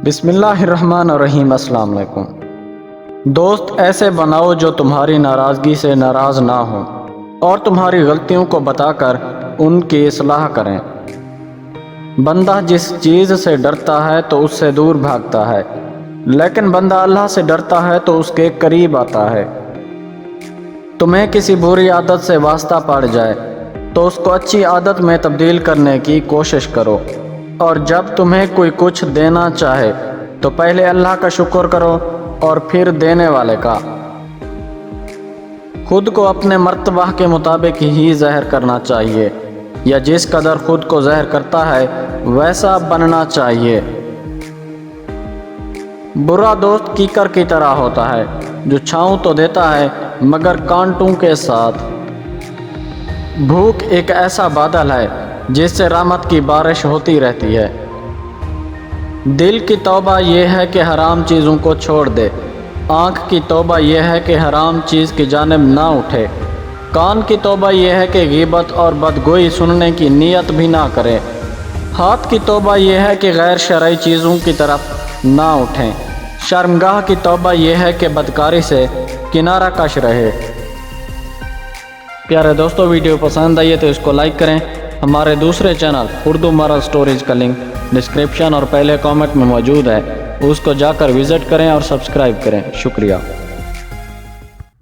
بسم اللہ الرحمن الرحیم۔ السلام علیکم دوست، ایسے بناؤ جو تمہاری ناراضگی سے ناراض نہ ہوں اور تمہاری غلطیوں کو بتا کر ان کی اصلاح کریں۔ بندہ جس چیز سے ڈرتا ہے تو اس سے دور بھاگتا ہے، لیکن بندہ اللہ سے ڈرتا ہے تو اس کے قریب آتا ہے۔ تمہیں کسی بری عادت سے واسطہ پڑ جائے تو اس کو اچھی عادت میں تبدیل کرنے کی کوشش کرو، اور جب تمہیں کوئی کچھ دینا چاہے تو پہلے اللہ کا شکر کرو اور پھر دینے والے کا۔ خود کو اپنے مرتبہ کے مطابق ہی ظاہر کرنا چاہیے، یا جس قدر خود کو ظاہر کرتا ہے ویسا بننا چاہیے۔ برا دوست کیکر کی طرح ہوتا ہے جو چھاؤں تو دیتا ہے مگر کانٹوں کے ساتھ۔ بھوک ایک ایسا بادل ہے جس سے رحمت کی بارش ہوتی رہتی ہے۔ دل کی توبہ یہ ہے کہ حرام چیزوں کو چھوڑ دے، آنکھ کی توبہ یہ ہے کہ حرام چیز کی جانب نہ اٹھے، کان کی توبہ یہ ہے کہ غیبت اور بدگوئی سننے کی نیت بھی نہ کرے، ہاتھ کی توبہ یہ ہے کہ غیر شرعی چیزوں کی طرف نہ اٹھیں، شرمگاہ کی توبہ یہ ہے کہ بدکاری سے کنارہ کش رہے۔ پیارے دوستو، ویڈیو پسند آئی ہے تو اس کو لائک کریں۔ ہمارے دوسرے چینل اردو مارل سٹوریز کا لنک ڈسکرپشن اور پہلے کامنٹ میں موجود ہے، اس کو جا کر وزٹ کریں اور سبسکرائب کریں۔ شکریہ۔